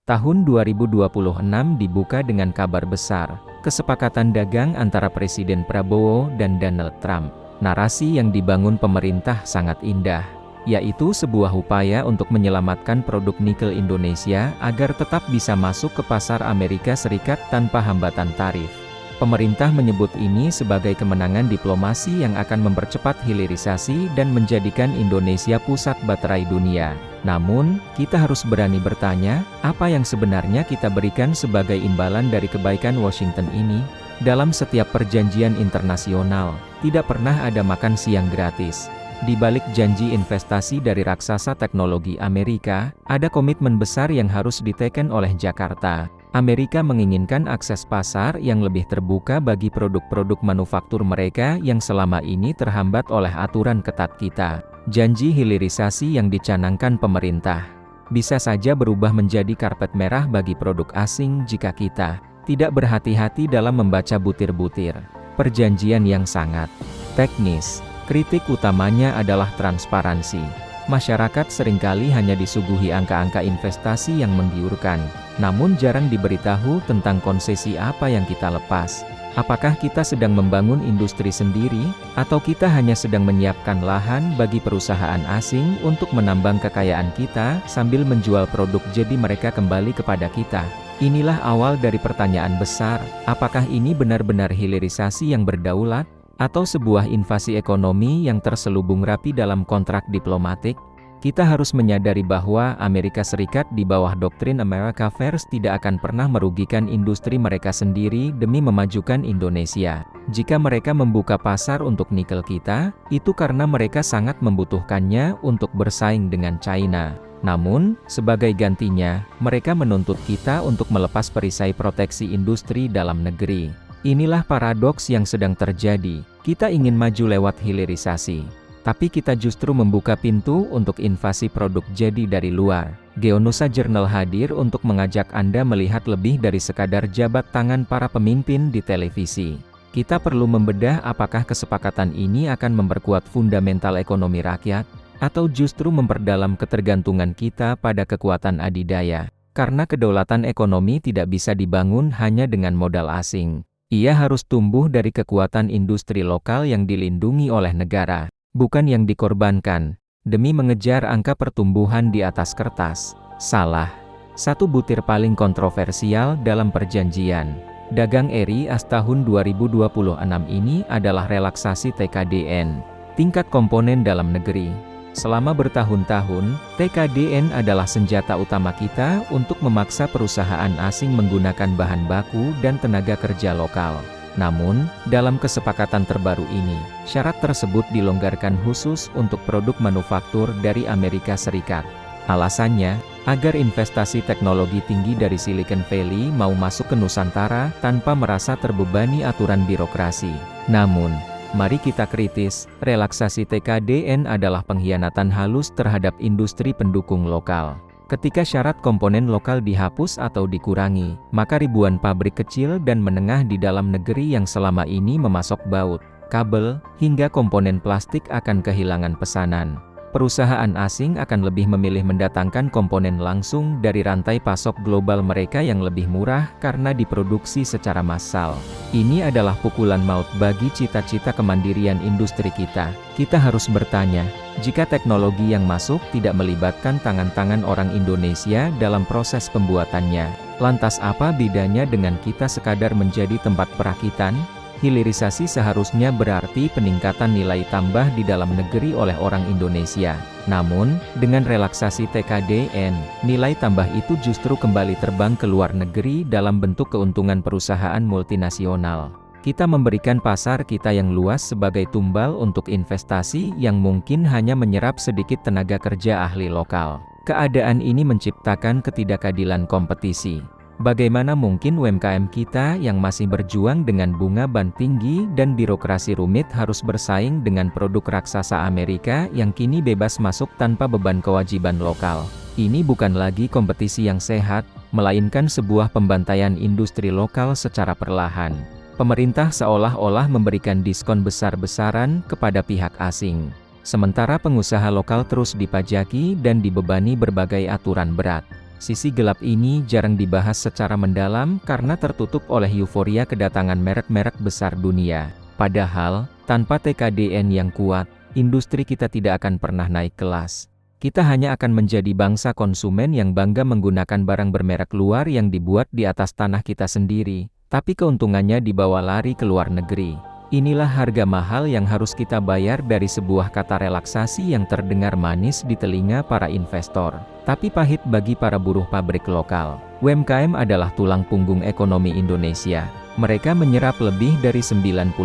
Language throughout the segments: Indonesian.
Tahun 2026 dibuka dengan kabar besar, kesepakatan dagang antara Presiden Prabowo dan Donald Trump. Narasi yang dibangun pemerintah sangat indah, yaitu sebuah upaya untuk menyelamatkan produk nikel Indonesia agar tetap bisa masuk ke pasar Amerika Serikat tanpa hambatan tarif. Pemerintah menyebut ini sebagai kemenangan diplomasi yang akan mempercepat hilirisasi dan menjadikan Indonesia pusat baterai dunia. Namun, kita harus berani bertanya, apa yang sebenarnya kita berikan sebagai imbalan dari kebaikan Washington ini? Dalam setiap perjanjian internasional, tidak pernah ada makan siang gratis. Di balik janji investasi dari raksasa teknologi Amerika, ada komitmen besar yang harus diteken oleh Jakarta. Amerika menginginkan akses pasar yang lebih terbuka bagi produk-produk manufaktur mereka yang selama ini terhambat oleh aturan ketat kita. Janji hilirisasi yang dicanangkan pemerintah bisa saja berubah menjadi karpet merah bagi produk asing jika kita tidak berhati-hati dalam membaca butir-butir perjanjian yang sangat teknis. Kritik utamanya adalah transparansi. Masyarakat seringkali hanya disuguhi angka-angka investasi yang menggiurkan, namun jarang diberitahu tentang konsesi apa yang kita lepas. Apakah kita sedang membangun industri sendiri, atau kita hanya sedang menyiapkan lahan bagi perusahaan asing untuk menambang kekayaan kita sambil menjual produk jadi mereka kembali kepada kita? Inilah awal dari pertanyaan besar, apakah ini benar-benar hilirisasi yang berdaulat? Atau sebuah invasi ekonomi yang terselubung rapi dalam kontrak diplomatik? Kita harus menyadari bahwa Amerika Serikat di bawah doktrin America First tidak akan pernah merugikan industri mereka sendiri demi memajukan Indonesia. Jika mereka membuka pasar untuk nikel kita, itu karena mereka sangat membutuhkannya untuk bersaing dengan China. Namun, sebagai gantinya, mereka menuntut kita untuk melepas perisai proteksi industri dalam negeri. Inilah paradoks yang sedang terjadi. Kita ingin maju lewat hilirisasi, tapi kita justru membuka pintu untuk invasi produk jadi dari luar. Geonusa Journal hadir untuk mengajak Anda melihat lebih dari sekadar jabat tangan para pemimpin di televisi. Kita perlu membedah apakah kesepakatan ini akan memperkuat fundamental ekonomi rakyat, atau justru memperdalam ketergantungan kita pada kekuatan adidaya. Karena kedaulatan ekonomi tidak bisa dibangun hanya dengan modal asing. Ia harus tumbuh dari kekuatan industri lokal yang dilindungi oleh negara, bukan yang dikorbankan, demi mengejar angka pertumbuhan di atas kertas. Salah. Satu butir paling kontroversial dalam perjanjian dagang RI AS tahun 2026 ini adalah relaksasi TKDN, tingkat komponen dalam negeri. Selama bertahun-tahun, TKDN adalah senjata utama kita untuk memaksa perusahaan asing menggunakan bahan baku dan tenaga kerja lokal. Namun, dalam kesepakatan terbaru ini, syarat tersebut dilonggarkan khusus untuk produk manufaktur dari Amerika Serikat. Alasannya, agar investasi teknologi tinggi dari Silicon Valley mau masuk ke Nusantara tanpa merasa terbebani aturan birokrasi. Namun, mari kita kritis, relaksasi TKDN adalah pengkhianatan halus terhadap industri pendukung lokal. Ketika syarat komponen lokal dihapus atau dikurangi, maka ribuan pabrik kecil dan menengah di dalam negeri yang selama ini memasok baut, kabel, hingga komponen plastik akan kehilangan pesanan. Perusahaan asing akan lebih memilih mendatangkan komponen langsung dari rantai pasok global mereka yang lebih murah karena diproduksi secara massal. Ini adalah pukulan maut bagi cita-cita kemandirian industri kita. Kita harus bertanya, jika teknologi yang masuk tidak melibatkan tangan-tangan orang Indonesia dalam proses pembuatannya, lantas apa bedanya dengan kita sekadar menjadi tempat perakitan? Hilirisasi seharusnya berarti peningkatan nilai tambah di dalam negeri oleh orang Indonesia. Namun, dengan relaksasi TKDN, nilai tambah itu justru kembali terbang ke luar negeri dalam bentuk keuntungan perusahaan multinasional. Kita memberikan pasar kita yang luas sebagai tumbal untuk investasi yang mungkin hanya menyerap sedikit tenaga kerja ahli lokal. Keadaan ini menciptakan ketidakadilan kompetisi. Bagaimana mungkin UMKM kita yang masih berjuang dengan bunga ban tinggi dan birokrasi rumit harus bersaing dengan produk raksasa Amerika yang kini bebas masuk tanpa beban kewajiban lokal? Ini bukan lagi kompetisi yang sehat, melainkan sebuah pembantaian industri lokal secara perlahan. Pemerintah seolah-olah memberikan diskon besar-besaran kepada pihak asing. Sementara pengusaha lokal terus dipajaki dan dibebani berbagai aturan berat. Sisi gelap ini jarang dibahas secara mendalam karena tertutup oleh euforia kedatangan merek-merek besar dunia. Padahal, tanpa TKDN yang kuat, industri kita tidak akan pernah naik kelas. Kita hanya akan menjadi bangsa konsumen yang bangga menggunakan barang bermerek luar yang dibuat di atas tanah kita sendiri, tapi keuntungannya dibawa lari ke luar negeri. Inilah harga mahal yang harus kita bayar dari sebuah kata relaksasi yang terdengar manis di telinga para investor, tapi pahit bagi para buruh pabrik lokal. UMKM adalah tulang punggung ekonomi Indonesia. Mereka menyerap lebih dari 90%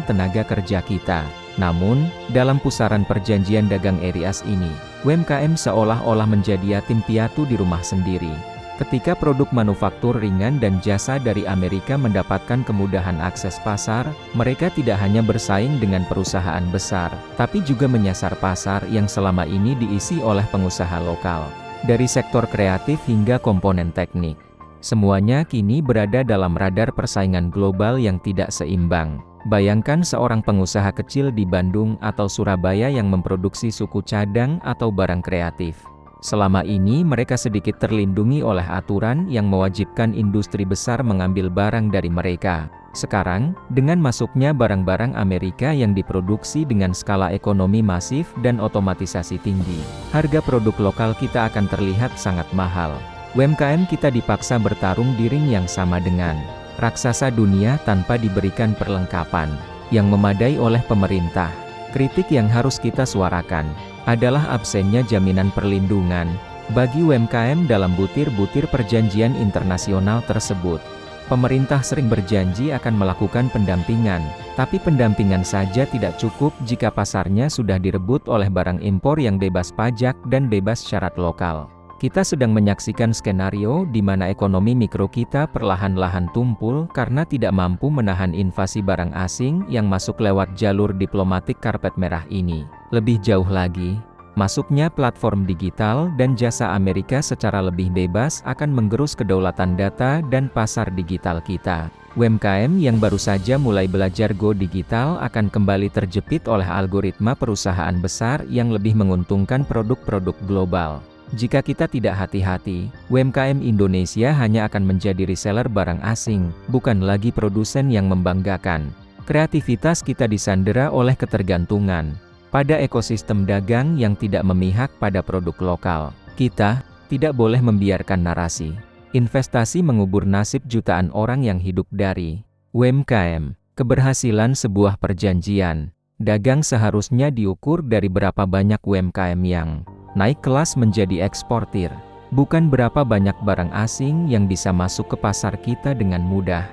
tenaga kerja kita. Namun, dalam pusaran perjanjian dagang Erias ini, UMKM seolah-olah menjadi yatim piatu di rumah sendiri. Ketika produk manufaktur ringan dan jasa dari Amerika mendapatkan kemudahan akses pasar, mereka tidak hanya bersaing dengan perusahaan besar, tapi juga menyasar pasar yang selama ini diisi oleh pengusaha lokal. Dari sektor kreatif hingga komponen teknik, semuanya kini berada dalam radar persaingan global yang tidak seimbang. Bayangkan seorang pengusaha kecil di Bandung atau Surabaya yang memproduksi suku cadang atau barang kreatif. Selama ini mereka sedikit terlindungi oleh aturan yang mewajibkan industri besar mengambil barang dari mereka. Sekarang, dengan masuknya barang-barang Amerika yang diproduksi dengan skala ekonomi masif dan otomatisasi tinggi, harga produk lokal kita akan terlihat sangat mahal. UMKM kita dipaksa bertarung di ring yang sama dengan raksasa dunia tanpa diberikan perlengkapan yang memadai oleh pemerintah. Kritik yang harus kita suarakan adalah absennya jaminan perlindungan bagi UMKM dalam butir-butir perjanjian internasional tersebut. Pemerintah sering berjanji akan melakukan pendampingan, tapi pendampingan saja tidak cukup jika pasarnya sudah direbut oleh barang impor yang bebas pajak dan bebas syarat lokal. Kita sedang menyaksikan skenario di mana ekonomi mikro kita perlahan-lahan tumpul karena tidak mampu menahan invasi barang asing yang masuk lewat jalur diplomatik karpet merah ini. Lebih jauh lagi, masuknya platform digital dan jasa Amerika secara lebih bebas akan menggerus kedaulatan data dan pasar digital kita. UMKM yang baru saja mulai belajar go digital akan kembali terjepit oleh algoritma perusahaan besar yang lebih menguntungkan produk-produk global. Jika kita tidak hati-hati, UMKM Indonesia hanya akan menjadi reseller barang asing, bukan lagi produsen yang membanggakan. Kreativitas kita disandera oleh ketergantungan pada ekosistem dagang yang tidak memihak pada produk lokal. Kita tidak boleh membiarkan narasi investasi mengubur nasib jutaan orang yang hidup dari UMKM. Keberhasilan sebuah perjanjian dagang seharusnya diukur dari berapa banyak UMKM yang naik kelas menjadi eksportir, bukan berapa banyak barang asing yang bisa masuk ke pasar kita dengan mudah.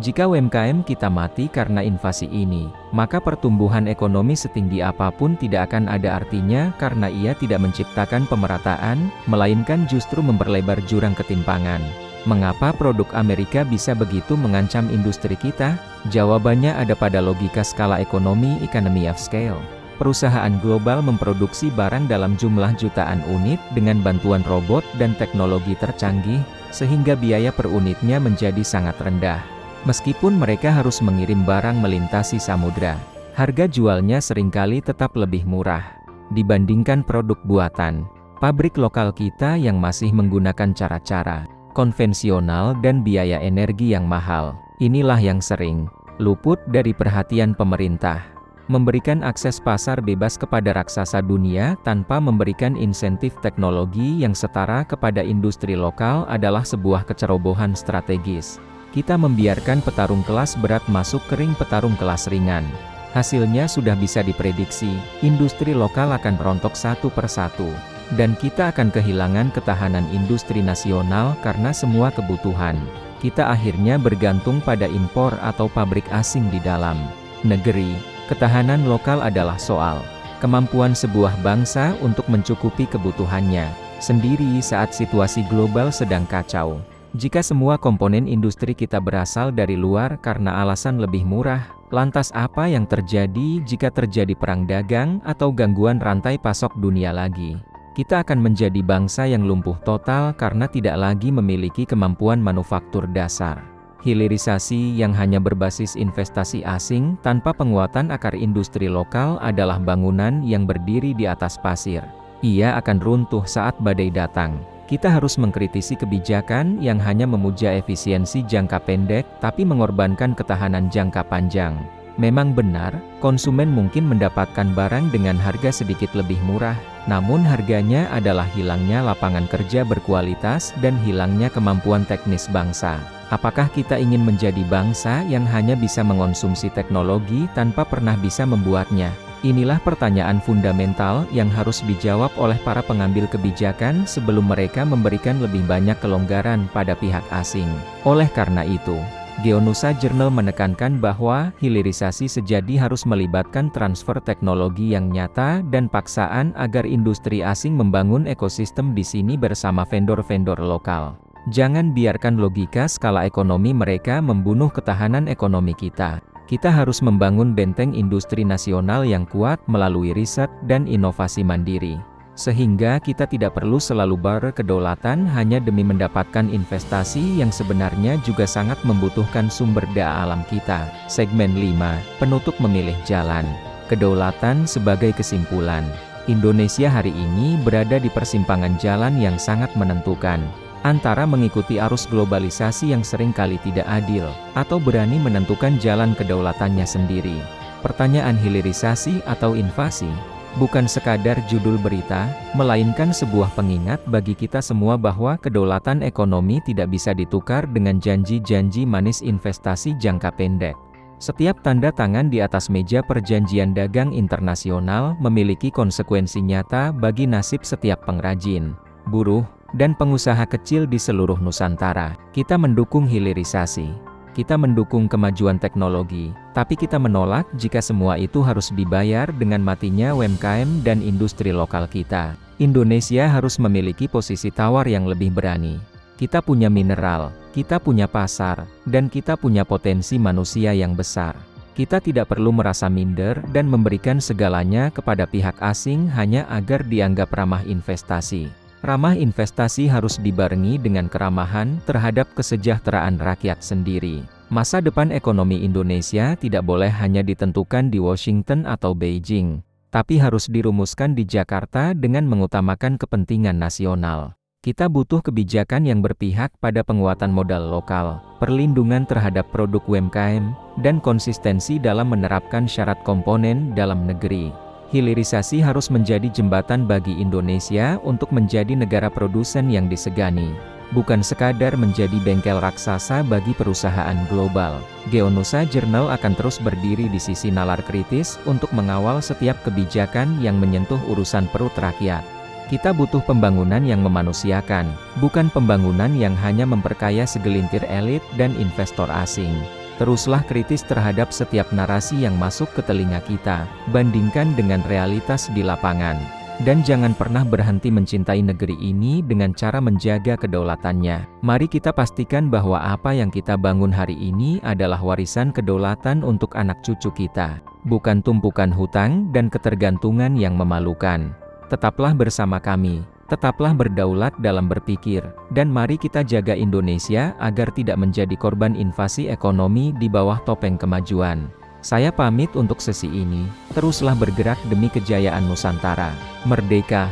Jika UMKM kita mati karena invasi ini, maka pertumbuhan ekonomi setinggi apapun tidak akan ada artinya karena ia tidak menciptakan pemerataan, melainkan justru memperlebar jurang ketimpangan. Mengapa produk Amerika bisa begitu mengancam industri kita? Jawabannya ada pada logika skala ekonomi, economy of scale. Perusahaan global memproduksi barang dalam jumlah jutaan unit dengan bantuan robot dan teknologi tercanggih, sehingga biaya per unitnya menjadi sangat rendah. Meskipun mereka harus mengirim barang melintasi samudra, harga jualnya seringkali tetap lebih murah dibandingkan produk buatan pabrik lokal kita yang masih menggunakan cara-cara konvensional dan biaya energi yang mahal. Inilah yang sering luput dari perhatian pemerintah. Memberikan akses pasar bebas kepada raksasa dunia tanpa memberikan insentif teknologi yang setara kepada industri lokal adalah sebuah kecerobohan strategis. Kita membiarkan petarung kelas berat masuk ke ring petarung kelas ringan. Hasilnya sudah bisa diprediksi, industri lokal akan rontok satu persatu. Dan kita akan kehilangan ketahanan industri nasional karena semua kebutuhan kita akhirnya bergantung pada impor atau pabrik asing di dalam negeri. Ketahanan lokal adalah soal kemampuan sebuah bangsa untuk mencukupi kebutuhannya sendiri saat situasi global sedang kacau. Jika semua komponen industri kita berasal dari luar karena alasan lebih murah, lantas apa yang terjadi jika terjadi perang dagang atau gangguan rantai pasok dunia lagi? Kita akan menjadi bangsa yang lumpuh total karena tidak lagi memiliki kemampuan manufaktur dasar. Hilirisasi yang hanya berbasis investasi asing tanpa penguatan akar industri lokal adalah bangunan yang berdiri di atas pasir. Ia akan runtuh saat badai datang. Kita harus mengkritisi kebijakan yang hanya memuja efisiensi jangka pendek, tapi mengorbankan ketahanan jangka panjang. Memang benar, konsumen mungkin mendapatkan barang dengan harga sedikit lebih murah, namun harganya adalah hilangnya lapangan kerja berkualitas dan hilangnya kemampuan teknis bangsa. Apakah kita ingin menjadi bangsa yang hanya bisa mengonsumsi teknologi tanpa pernah bisa membuatnya? Inilah pertanyaan fundamental yang harus dijawab oleh para pengambil kebijakan sebelum mereka memberikan lebih banyak kelonggaran pada pihak asing. Oleh karena itu, Geonusa Journal menekankan bahwa hilirisasi sejati harus melibatkan transfer teknologi yang nyata dan paksaan agar industri asing membangun ekosistem di sini bersama vendor-vendor lokal. Jangan biarkan logika skala ekonomi mereka membunuh ketahanan ekonomi kita. Kita harus membangun benteng industri nasional yang kuat melalui riset dan inovasi mandiri. Sehingga kita tidak perlu selalu berkedaulatan hanya demi mendapatkan investasi yang sebenarnya juga sangat membutuhkan sumber daya alam kita. Segmen 5, penutup memilih jalan. Kedaulatan sebagai kesimpulan. Indonesia hari ini berada di persimpangan jalan yang sangat menentukan. Antara mengikuti arus globalisasi yang seringkali tidak adil, atau berani menentukan jalan kedaulatannya sendiri. Pertanyaan hilirisasi atau invasi, bukan sekadar judul berita, melainkan sebuah pengingat bagi kita semua bahwa kedaulatan ekonomi tidak bisa ditukar dengan janji-janji manis investasi jangka pendek. Setiap tanda tangan di atas meja perjanjian dagang internasional memiliki konsekuensi nyata bagi nasib setiap pengrajin, buruh, dan pengusaha kecil di seluruh Nusantara. Kita mendukung hilirisasi. Kita mendukung kemajuan teknologi, tapi kita menolak jika semua itu harus dibayar dengan matinya UMKM dan industri lokal kita. Indonesia harus memiliki posisi tawar yang lebih berani. Kita punya mineral, kita punya pasar, dan kita punya potensi manusia yang besar. Kita tidak perlu merasa minder dan memberikan segalanya kepada pihak asing hanya agar dianggap ramah investasi. Ramah investasi harus dibarengi dengan keramahan terhadap kesejahteraan rakyat sendiri. Masa depan ekonomi Indonesia tidak boleh hanya ditentukan di Washington atau Beijing, tapi harus dirumuskan di Jakarta dengan mengutamakan kepentingan nasional. Kita butuh kebijakan yang berpihak pada penguatan modal lokal, perlindungan terhadap produk UMKM, dan konsistensi dalam menerapkan syarat komponen dalam negeri. Hilirisasi harus menjadi jembatan bagi Indonesia untuk menjadi negara produsen yang disegani, bukan sekadar menjadi bengkel raksasa bagi perusahaan global. Geonusa Journal akan terus berdiri di sisi nalar kritis untuk mengawal setiap kebijakan yang menyentuh urusan perut rakyat. Kita butuh pembangunan yang memanusiakan, bukan pembangunan yang hanya memperkaya segelintir elit dan investor asing. Teruslah kritis terhadap setiap narasi yang masuk ke telinga kita, bandingkan dengan realitas di lapangan. Dan jangan pernah berhenti mencintai negeri ini dengan cara menjaga kedaulatannya. Mari kita pastikan bahwa apa yang kita bangun hari ini adalah warisan kedaulatan untuk anak cucu kita, bukan tumpukan hutang dan ketergantungan yang memalukan. Tetaplah bersama kami. Tetaplah berdaulat dalam berpikir, dan mari kita jaga Indonesia agar tidak menjadi korban invasi ekonomi di bawah topeng kemajuan. Saya pamit untuk sesi ini, teruslah bergerak demi kejayaan Nusantara. Merdeka!